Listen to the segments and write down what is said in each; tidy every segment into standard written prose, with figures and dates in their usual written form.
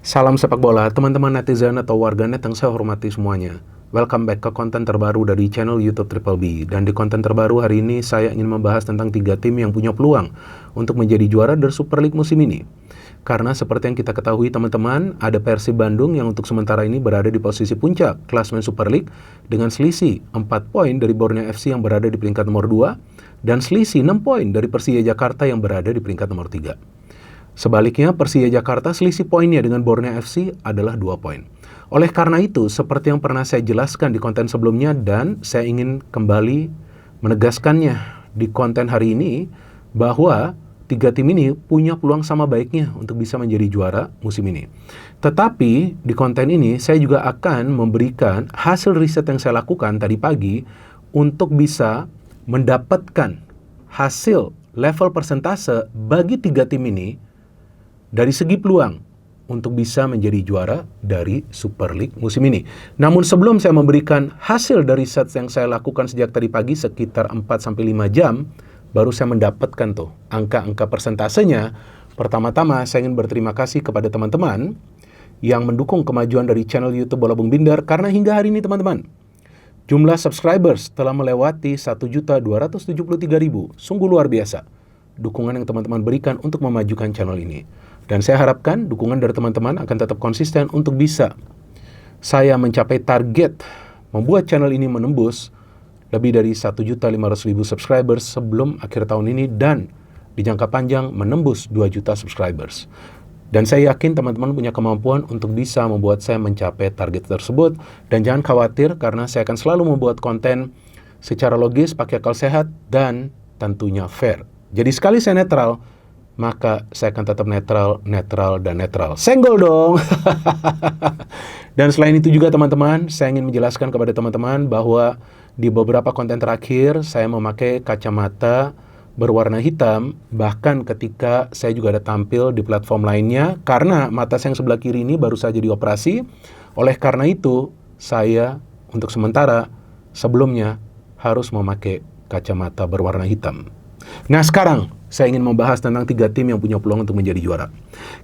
Salam sepak bola, teman-teman netizen atau warganet yang saya hormati semuanya. Welcome back ke konten terbaru dari channel YouTube Triple B. Dan di konten terbaru hari ini saya ingin membahas tentang 3 tim yang punya peluang untuk menjadi juara dari Super League musim ini. Karena seperti yang kita ketahui teman-teman, ada Persib Bandung yang untuk sementara ini berada di posisi puncak klasemen Super League dengan selisih 4 poin dari Borneo FC yang berada di peringkat nomor 2 dan selisih 6 poin dari Persija Jakarta yang berada di peringkat nomor 3. Sebaliknya, Persija Jakarta selisih poinnya dengan Borneo FC adalah 2 poin. Oleh karena itu, seperti yang pernah saya jelaskan di konten sebelumnya dan saya ingin kembali menegaskannya di konten hari ini, bahwa 3 tim ini punya peluang sama baiknya untuk bisa menjadi juara musim ini. Tetapi di konten ini saya juga akan memberikan hasil riset yang saya lakukan tadi pagi untuk bisa mendapatkan hasil level persentase bagi 3 tim ini dari segi peluang untuk bisa menjadi juara dari Super League musim ini. Namun sebelum saya memberikan hasil dari riset yang saya lakukan sejak tadi pagi sekitar 4-5 jam, baru saya mendapatkan tuh angka-angka persentasenya. Pertama-tama saya ingin berterima kasih kepada teman-teman yang mendukung kemajuan dari channel YouTube Bola Bung Bindar, karena hingga hari ini teman-teman, jumlah subscribers telah melewati 1.273.000. Sungguh luar biasa dukungan yang teman-teman berikan untuk memajukan channel ini. Dan saya harapkan dukungan dari teman-teman akan tetap konsisten untuk bisa saya mencapai target membuat channel ini menembus lebih dari 1.500.000 subscribers sebelum akhir tahun ini, dan di jangka panjang menembus 2 juta subscribers. Dan saya yakin teman-teman punya kemampuan untuk bisa membuat saya mencapai target tersebut. Dan jangan khawatir, karena saya akan selalu membuat konten secara logis, pakai akal sehat, dan tentunya fair. Jadi sekali saya netral, maka saya akan tetap netral, dan netral. Senggol dong! Dan selain itu juga teman-teman, saya ingin menjelaskan kepada teman-teman bahwa di beberapa konten terakhir, saya memakai kacamata berwarna hitam, bahkan ketika saya juga ada tampil di platform lainnya, karena mata saya yang sebelah kiri ini baru saja dioperasi. Oleh karena itu, saya untuk sementara sebelumnya harus memakai kacamata berwarna hitam. Nah sekarang, saya ingin membahas tentang 3 tim yang punya peluang untuk menjadi juara.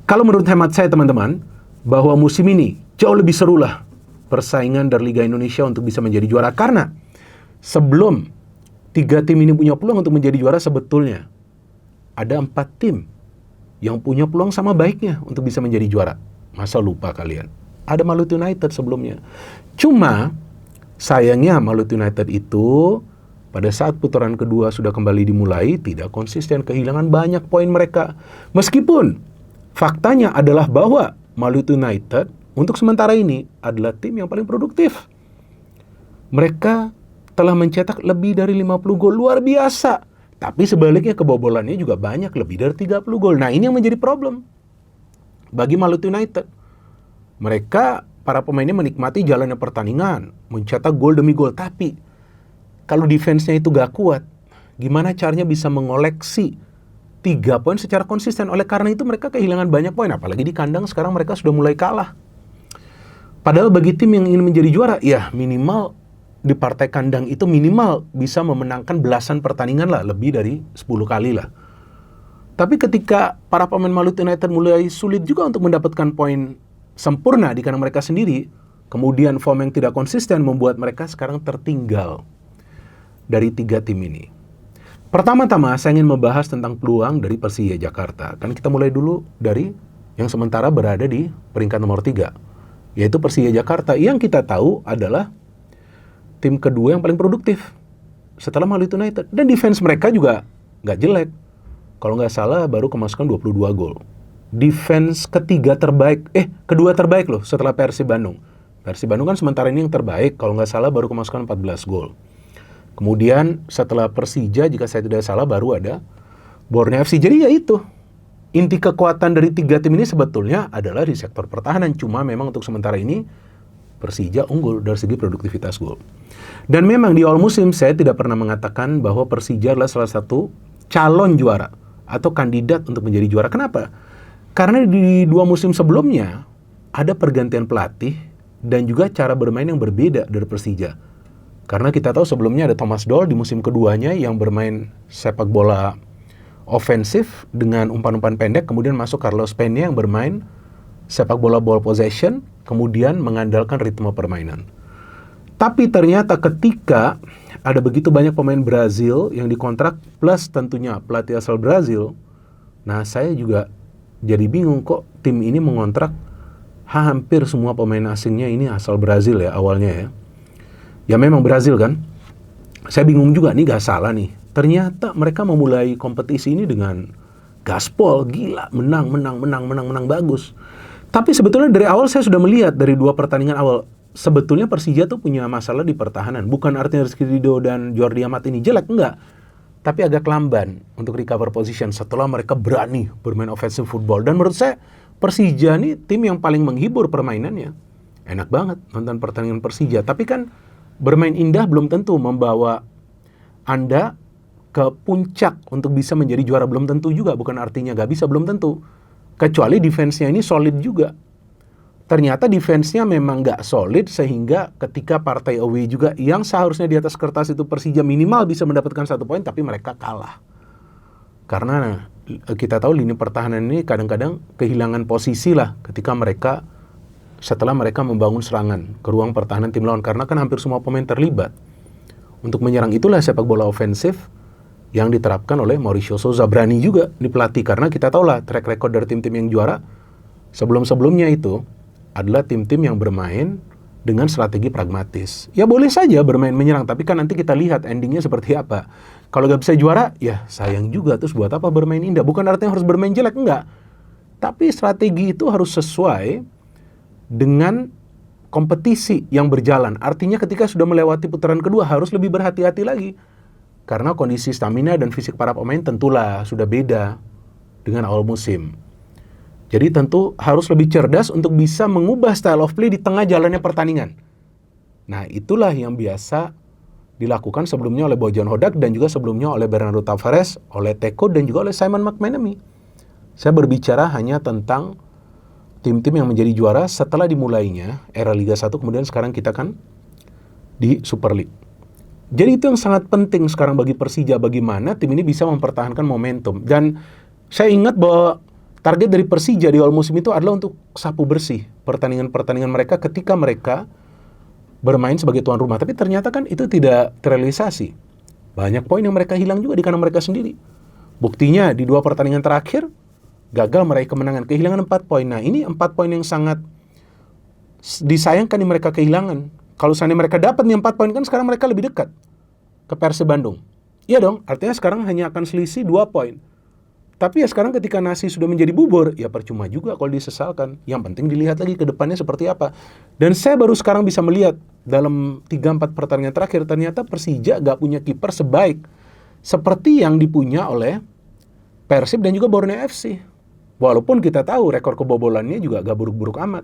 Kalau menurut hemat saya teman-teman, bahwa musim ini jauh lebih seru lah persaingan dari Liga Indonesia untuk bisa menjadi juara. Karena sebelum 3 tim ini punya peluang untuk menjadi juara, sebetulnya ada 4 tim yang punya peluang sama baiknya untuk bisa menjadi juara. Masa lupa kalian? Ada Maluku United sebelumnya. Cuma sayangnya Maluku United itu pada saat putaran kedua sudah kembali dimulai, tidak konsisten, kehilangan banyak poin mereka. Meskipun faktanya adalah bahwa Maluku United untuk sementara ini adalah tim yang paling produktif. Mereka telah mencetak lebih dari 50 gol, luar biasa. Tapi sebaliknya kebobolannya juga banyak, lebih dari 30 gol. Nah ini yang menjadi problem bagi Maluku United. Mereka, para pemainnya menikmati jalannya pertandingan, mencetak gol demi gol. Tapi kalau defense-nya itu gak kuat, gimana caranya bisa mengoleksi 3 poin secara konsisten? Oleh karena itu mereka kehilangan banyak poin. Apalagi di kandang sekarang mereka sudah mulai kalah. Padahal bagi tim yang ingin menjadi juara, ya minimal di partai kandang itu minimal bisa memenangkan belasan pertandingan lah, lebih dari 10 kali lah. Tapi ketika para pemain Maluku United mulai sulit juga untuk mendapatkan poin sempurna di kandang mereka sendiri, kemudian form yang tidak konsisten membuat mereka sekarang tertinggal dari 3 tim ini. Pertama-tama saya ingin membahas tentang peluang dari Persija Jakarta. Kan kita mulai dulu dari yang sementara berada di peringkat nomor 3, yaitu Persija Jakarta, yang kita tahu adalah tim kedua yang paling produktif setelah Maluku United. Dan defense mereka juga nggak jelek. Kalau nggak salah baru kemasukan 22 gol. Defense kedua terbaik loh setelah Persib Bandung. Persib Bandung kan sementara ini yang terbaik, kalau nggak salah baru kemasukan 14 gol. Kemudian setelah Persija, jika saya tidak salah, baru ada Borneo FC. Jadi ya itu, inti kekuatan dari 3 tim ini sebetulnya adalah di sektor pertahanan. Cuma memang untuk sementara ini Persija unggul dari segi produktivitas gol. Dan memang di awal musim saya tidak pernah mengatakan bahwa Persija adalah salah satu calon juara atau kandidat untuk menjadi juara. Kenapa? Karena di 2 musim sebelumnya ada pergantian pelatih dan juga cara bermain yang berbeda dari Persija. Karena kita tahu sebelumnya ada Thomas Doll di musim keduanya yang bermain sepak bola ofensif dengan umpan-umpan pendek, kemudian masuk Carlos Peña yang bermain sepak bola ball possession, kemudian mengandalkan ritme permainan. Tapi ternyata ketika ada begitu banyak pemain Brazil yang dikontrak, plus tentunya pelatih asal Brazil, nah saya juga jadi bingung kok tim ini mengontrak hampir semua pemain asingnya ini asal Brazil ya awalnya ya. Ya memang Brazil kan. Saya bingung juga nih, gak salah nih. Ternyata mereka memulai kompetisi ini dengan gaspol, gila, menang bagus. Tapi sebetulnya dari awal saya sudah melihat dari 2 pertandingan awal, sebetulnya Persija tuh punya masalah di pertahanan. Bukan artinya Rizky Ridho dan Jordi Amat ini jelek, enggak. Tapi agak lamban untuk recover position setelah mereka berani bermain offensive football. Dan menurut saya Persija nih tim yang paling menghibur permainannya. Enak banget nonton pertandingan Persija. Tapi kan bermain indah belum tentu membawa Anda ke puncak untuk bisa menjadi juara, belum tentu juga. Bukan artinya gak bisa, belum tentu. Kecuali defense-nya ini solid juga. Ternyata defense-nya memang gak solid sehingga ketika partai away juga yang seharusnya di atas kertas itu Persija minimal bisa mendapatkan 1 poin, tapi mereka kalah. Karena kita tahu lini pertahanan ini kadang-kadang kehilangan posisi lah ketika mereka setelah mereka membangun serangan ke ruang pertahanan tim lawan, karena kan hampir semua pemain terlibat. Untuk menyerang itulah sepak bola ofensif yang diterapkan oleh Mauricio Souza. Berani juga dipelatih, karena kita tahu lah track record dari tim-tim yang juara sebelum-sebelumnya itu adalah tim-tim yang bermain dengan strategi pragmatis. Ya boleh saja bermain menyerang, tapi kan nanti kita lihat endingnya seperti apa. Kalau gak bisa juara, ya sayang juga, terus buat apa bermain indah? Bukan artinya harus bermain jelek, enggak. Tapi strategi itu harus sesuai dengan kompetisi yang berjalan. Artinya ketika sudah melewati putaran kedua harus lebih berhati-hati lagi. Karena kondisi stamina dan fisik para pemain tentulah sudah beda dengan awal musim. Jadi tentu harus lebih cerdas untuk bisa mengubah style of play di tengah jalannya pertandingan. Nah itulah yang biasa dilakukan sebelumnya oleh Bojan Hodak dan juga sebelumnya oleh Bernardo Tavares, oleh Teko dan juga oleh Simon McManamy. Saya berbicara hanya tentang tim-tim yang menjadi juara setelah dimulainya era Liga 1, kemudian sekarang kita kan di Super League. Jadi itu yang sangat penting sekarang bagi Persija, bagaimana tim ini bisa mempertahankan momentum. Dan saya ingat bahwa target dari Persija di awal musim itu adalah untuk sapu bersih pertandingan-pertandingan mereka ketika mereka bermain sebagai tuan rumah. Tapi ternyata kan itu tidak terrealisasi. Banyak poin yang mereka hilang juga di kandang mereka sendiri. Buktinya di 2 pertandingan terakhir gagal meraih kemenangan, kehilangan 4 poin. Nah ini 4 poin yang sangat disayangkan yang mereka kehilangan. Kalau seandainya mereka dapat nih 4 poin, kan sekarang mereka lebih dekat ke Persib Bandung. Iya dong, artinya sekarang hanya akan selisih 2 poin. Tapi ya sekarang ketika nasi sudah menjadi bubur, ya percuma juga kalau disesalkan. Yang penting dilihat lagi ke depannya seperti apa. Dan saya baru sekarang bisa melihat dalam 3-4 pertandingan terakhir, ternyata Persija gak punya kiper sebaik seperti yang dipunya oleh Persib dan juga Borneo FC. Walaupun kita tahu rekor kebobolannya juga gak buruk-buruk amat.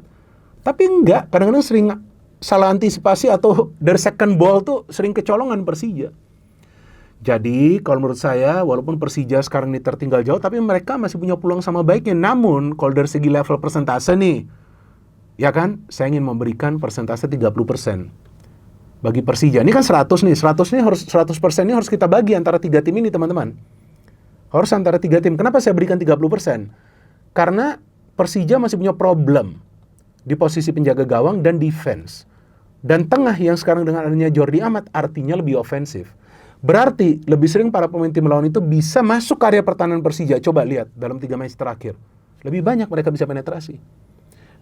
Tapi enggak, kadang-kadang sering salah antisipasi atau dari second ball tuh sering kecolongan Persija. Jadi kalau menurut saya, walaupun Persija sekarang ini tertinggal jauh, tapi mereka masih punya peluang sama baiknya. Namun kalau dari segi level persentase nih, ya kan, saya ingin memberikan persentase 30%. Bagi Persija, ini kan 100 nih, 100% ini harus kita bagi antara 3 tim ini teman-teman. Harus antara 3 tim. Kenapa saya berikan 30%? Karena Persija masih punya problem di posisi penjaga gawang dan defense. Dan tengah yang sekarang dengan adanya Jordi Amat artinya lebih ofensif. Berarti lebih sering para pemain tim lawan itu bisa masuk ke area pertahanan Persija. Coba lihat dalam 3 match terakhir. Lebih banyak mereka bisa penetrasi.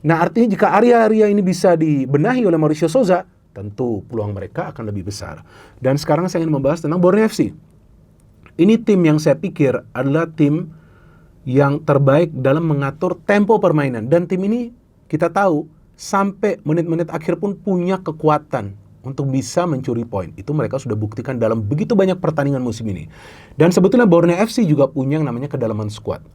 Nah artinya jika area-area ini bisa dibenahi oleh Mauricio Souza, tentu peluang mereka akan lebih besar. Dan sekarang saya ingin membahas tentang Borneo FC. Ini tim yang saya pikir adalah tim yang terbaik dalam mengatur tempo permainan. Dan tim ini kita tahu sampai menit-menit akhir pun punya kekuatan untuk bisa mencuri poin. Itu mereka sudah buktikan dalam begitu banyak pertandingan musim ini. Dan sebetulnya Borneo FC juga punya yang namanya kedalaman skuad.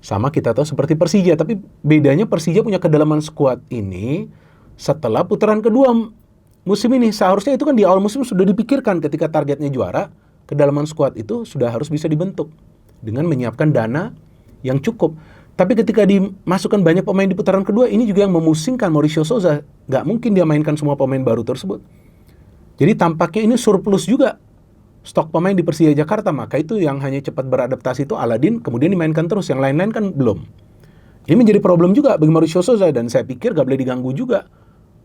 Sama kita tahu seperti Persija, tapi bedanya Persija punya kedalaman skuad ini setelah putaran kedua musim ini. Seharusnya itu kan di awal musim sudah dipikirkan ketika targetnya juara, kedalaman skuad itu sudah harus bisa dibentuk dengan menyiapkan dana yang cukup. Tapi ketika dimasukkan banyak pemain di putaran kedua, ini juga yang memusingkan Mauricio Souza. Gak mungkin dia mainkan semua pemain baru tersebut. Jadi tampaknya ini surplus juga stok pemain di Persija Jakarta. Maka itu yang hanya cepat beradaptasi itu Aladin, kemudian dimainkan terus. Yang lain-lain kan belum. Ini menjadi problem juga bagi Mauricio Sousa dan saya pikir gak boleh diganggu juga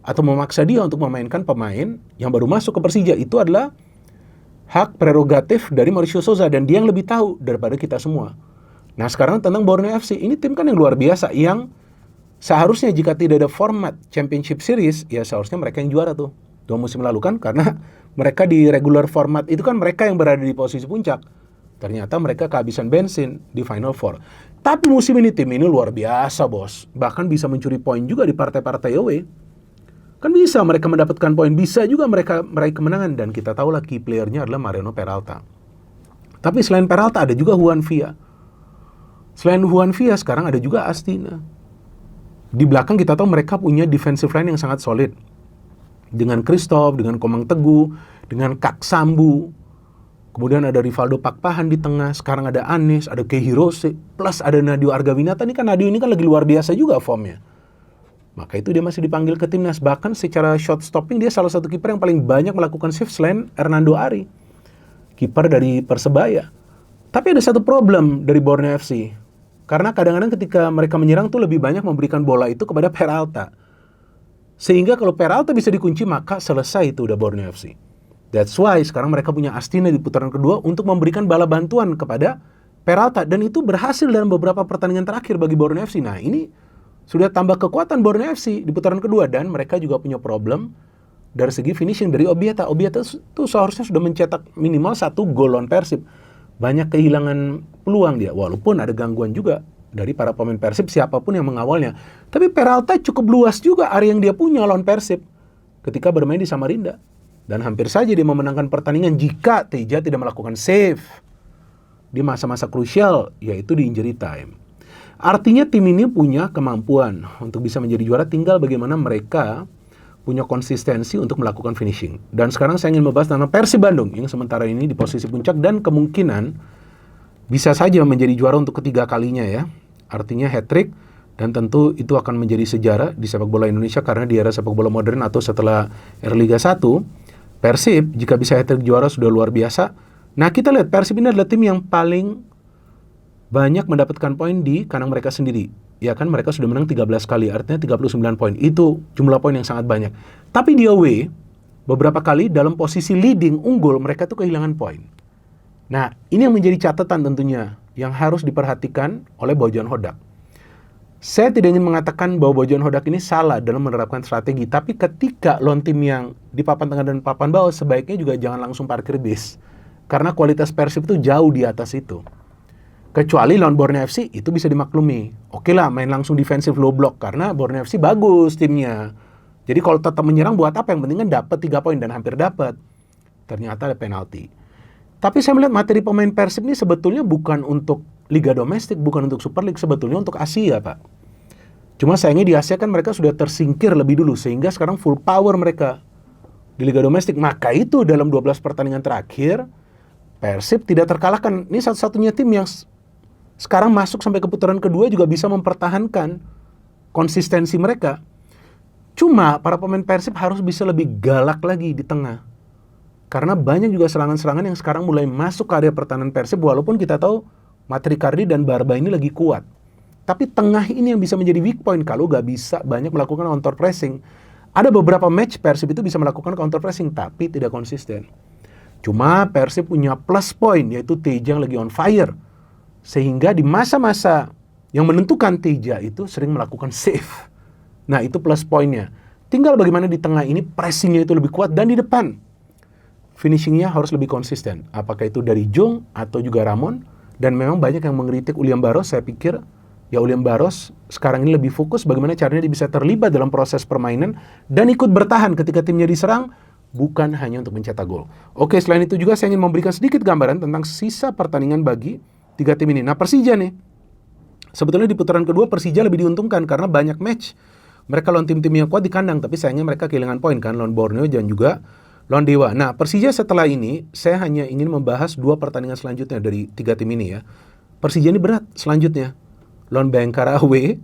atau memaksa dia untuk memainkan pemain yang baru masuk ke Persija. Itu adalah hak prerogatif dari Mauricio Sousa dan dia yang lebih tahu daripada kita semua. Nah sekarang tentang Borneo FC, ini tim kan yang luar biasa yang seharusnya jika tidak ada format Championship Series, ya seharusnya mereka yang juara tuh 2 musim lalu kan, karena mereka di regular format itu kan mereka yang berada di posisi puncak. Ternyata mereka kehabisan bensin di Final Four. Tapi musim ini tim ini luar biasa bos, bahkan bisa mencuri poin juga di partai-partai away. Kan bisa mereka mendapatkan poin, bisa juga mereka meraih kemenangan, dan kita tahu lah key player-nya adalah Mariano Peralta. Tapi selain Peralta ada juga Juan Villa. Selain Juan Villa sekarang ada juga Astina. Di belakang kita tahu mereka punya defensive line yang sangat solid. Dengan Christoph, dengan Komang Teguh, dengan Kak Sambu. Kemudian ada Rivaldo Pakpahan di tengah, sekarang ada Anis, ada Kei Hirose, plus ada Nadio Argawinata. Nadio ini kan lagi luar biasa juga formnya. Maka itu dia masih dipanggil ke timnas. Bahkan secara shot stopping dia salah satu kiper yang paling banyak melakukan save selain Hernando Ari, kiper dari Persebaya. Tapi ada satu problem dari Borneo FC. Karena kadang-kadang ketika mereka menyerang tuh lebih banyak memberikan bola itu kepada Peralta. Sehingga kalau Peralta bisa dikunci maka selesai itu udah Borneo FC. That's why sekarang mereka punya Astina di putaran kedua untuk memberikan bala bantuan kepada Peralta. Dan itu berhasil dalam beberapa pertandingan terakhir bagi Borneo FC. Nah ini sudah tambah kekuatan Borneo FC di putaran kedua. Dan mereka juga punya problem dari segi finishing dari Obieta. Obieta itu seharusnya sudah mencetak minimal 1 gol lawan Persib. Banyak kehilangan peluang dia. Walaupun ada gangguan juga dari para pemain Persib siapapun yang mengawalnya. Tapi Peralta cukup luas juga area yang dia punya lawan Persib ketika bermain di Samarinda. Dan hampir saja dia memenangkan pertandingan jika Teja tidak melakukan save di masa-masa krusial, yaitu di injury time. Artinya tim ini punya kemampuan untuk bisa menjadi juara, tinggal bagaimana mereka punya konsistensi untuk melakukan finishing. Dan sekarang saya ingin membahas tentang Persib Bandung yang sementara ini di posisi puncak dan kemungkinan bisa saja menjadi juara untuk ketiga kalinya ya. Artinya hat-trick, dan tentu itu akan menjadi sejarah di sepak bola Indonesia karena di era sepak bola modern atau setelah era Liga 1, Persib jika bisa hat-trick juara sudah luar biasa. Nah kita lihat Persib ini adalah tim yang paling banyak mendapatkan poin di kandang mereka sendiri. Ya kan mereka sudah menang 13 kali, artinya 39 poin. Itu jumlah poin yang sangat banyak. Tapi di away, beberapa kali dalam posisi leading, unggul, mereka tuh kehilangan poin. Nah ini yang menjadi catatan tentunya yang harus diperhatikan oleh Bojan Hodak. Saya tidak ingin mengatakan bahwa Bojan Hodak ini salah dalam menerapkan strategi, tapi ketika lawan tim yang di papan tengah dan papan bawah, sebaiknya juga jangan langsung parkir bis. Karena kualitas Persib itu jauh di atas itu. Kecuali lawan Borneo FC itu bisa dimaklumi. Oke lah main langsung defensive low block karena Borneo FC bagus timnya. Jadi kalau tetap menyerang buat apa? Yang penting kan dapat 3 poin dan hampir dapat. Ternyata ada penalti. Tapi saya melihat materi pemain Persib ini sebetulnya bukan untuk Liga Domestik, bukan untuk Super League, sebetulnya untuk Asia, Pak. Cuma sayangnya di Asia kan mereka sudah tersingkir lebih dulu, sehingga sekarang full power mereka di Liga Domestik. Maka itu dalam 12 pertandingan terakhir, Persib tidak terkalahkan. Ini satu-satunya tim yang sekarang masuk sampai ke putaran kedua juga bisa mempertahankan konsistensi mereka. Cuma para pemain Persib harus bisa lebih galak lagi di tengah. Karena banyak juga serangan-serangan yang sekarang mulai masuk ke area pertahanan Persib, walaupun kita tahu Matri Cardi dan Barba ini lagi kuat. Tapi tengah ini yang bisa menjadi weak point kalau gak bisa banyak melakukan counter pressing. Ada beberapa match Persib itu bisa melakukan counter pressing, tapi tidak konsisten. Cuma Persib punya plus point, yaitu Teja yang lagi on fire. Sehingga di masa-masa yang menentukan Teja itu sering melakukan save. Nah itu plus pointnya. Tinggal bagaimana di tengah ini pressingnya itu lebih kuat, dan di depan finishingnya harus lebih konsisten. Apakah itu dari Jung atau juga Ramon. Dan memang banyak yang mengkritik William Barros. Saya pikir ya William Barros sekarang ini lebih fokus bagaimana caranya dia bisa terlibat dalam proses permainan dan ikut bertahan ketika timnya diserang, bukan hanya untuk mencetak gol. Oke, selain itu juga saya ingin memberikan sedikit gambaran tentang sisa pertandingan bagi 3 tim ini. Nah Persija nih, sebetulnya di putaran kedua Persija lebih diuntungkan karena banyak match mereka lawan tim-tim yang kuat di kandang, tapi sayangnya mereka kehilangan poin kan lawan Borneo dan juga lawan Dewa. Nah, Persija setelah ini, saya hanya ingin membahas 2 pertandingan selanjutnya dari 3 tim ini ya. Persija ini berat selanjutnya. Lawan Bayangkara away,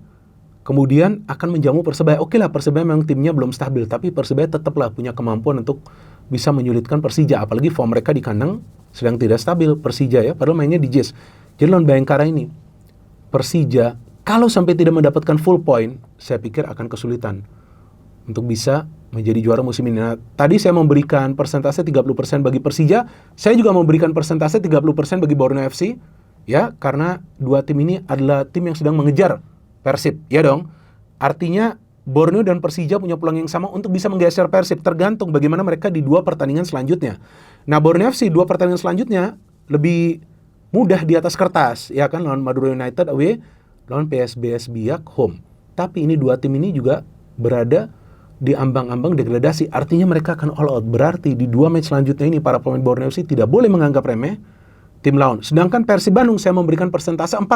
kemudian akan menjamu Persebaya. Oke lah, Persebaya memang timnya belum stabil, tapi Persebaya tetaplah punya kemampuan untuk bisa menyulitkan Persija. Apalagi form mereka di kandang sedang tidak stabil, Persija ya, padahal mainnya di Jazz. Jadi lawan Bayangkara ini, Persija Kalau sampai tidak mendapatkan full point, saya pikir akan kesulitan untuk bisa menjadi juara musim ini. Nah, tadi saya memberikan persentase 30% bagi Persija, saya juga memberikan persentase 30% bagi Borneo FC, ya, karena dua tim ini adalah tim yang sedang mengejar Persib, ya dong. Artinya Borneo dan Persija punya peluang yang sama untuk bisa menggeser Persib, tergantung bagaimana mereka di dua pertandingan selanjutnya. Nah, Borneo FC dua pertandingan selanjutnya lebih mudah di atas kertas, ya kan, lawan Madura United away, lawan PSBS Biak home. Tapi ini dua tim ini juga berada di ambang-ambang degradasi, artinya mereka akan all out. Berarti di dua match selanjutnya ini para pemain Borneo FC tidak boleh menganggap remeh tim lawan. Sedangkan Persib Bandung saya memberikan persentase 40%.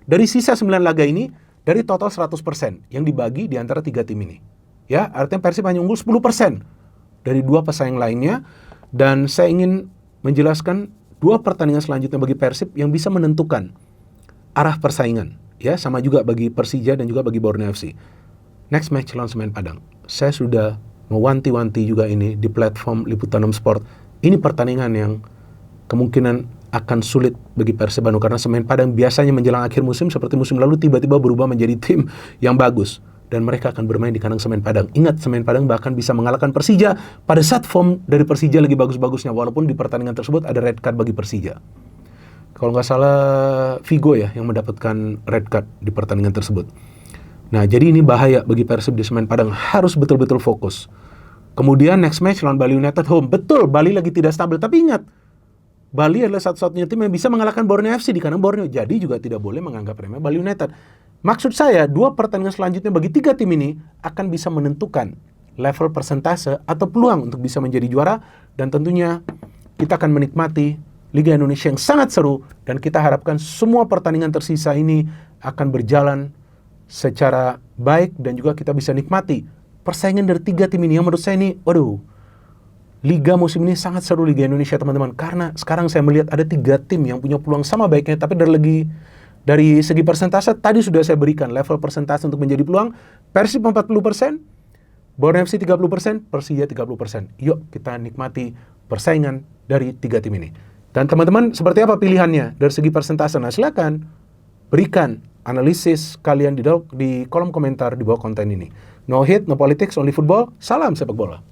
Dari sisa 9 laga ini, dari total 100% yang dibagi di antara 3 tim ini. Ya, artinya Persib hanya unggul 10% dari dua pesaing lainnya. Dan saya ingin menjelaskan dua pertandingan selanjutnya bagi Persib yang bisa menentukan arah persaingan. Ya, sama juga bagi Persija dan juga bagi Borneo FC. Next match lawan Semen Padang. Saya sudah mewanti-wanti juga ini di platform Liputan 6 Sport. Ini pertandingan yang kemungkinan akan sulit bagi Persib Bandung karena Semen Padang biasanya menjelang akhir musim seperti musim lalu tiba-tiba berubah menjadi tim yang bagus dan mereka akan bermain di kandang Semen Padang. Ingat, Semen Padang bahkan bisa mengalahkan Persija pada saat form dari Persija lagi bagus-bagusnya, walaupun di pertandingan tersebut ada red card bagi Persija. Kalau nggak salah Vigo ya yang mendapatkan red card di pertandingan tersebut. Nah, jadi ini bahaya bagi Persib di Semen Padang, harus betul-betul fokus. Kemudian next match lawan Bali United home. Betul, Bali lagi tidak stabil, tapi ingat, Bali adalah satu-satunya tim yang bisa mengalahkan Borneo FC di kandang Borneo. Jadi juga tidak boleh menganggap remeh Bali United. Maksud saya, dua pertandingan selanjutnya bagi tiga tim ini akan bisa menentukan level persentase atau peluang untuk bisa menjadi juara. Dan tentunya kita akan menikmati Liga Indonesia yang sangat seru. Dan kita harapkan semua pertandingan tersisa ini akan berjalan secara baik dan juga kita bisa nikmati persaingan dari tiga tim ini yang menurut saya ini, waduh, Liga musim ini sangat seru Liga Indonesia teman-teman, karena sekarang saya melihat ada tiga tim yang punya peluang sama baiknya, tapi dari segi persentase tadi sudah saya berikan level persentase untuk menjadi peluang. Persib 40%, Borneo FC 30%, Persija 30%. Yuk kita nikmati persaingan dari tiga tim ini. Dan teman-teman, seperti apa pilihannya dari segi persentase? Nah, silakan berikan analisis kalian di kolom komentar di bawah konten ini. No hate, no politics, only football. Salam sepak bola.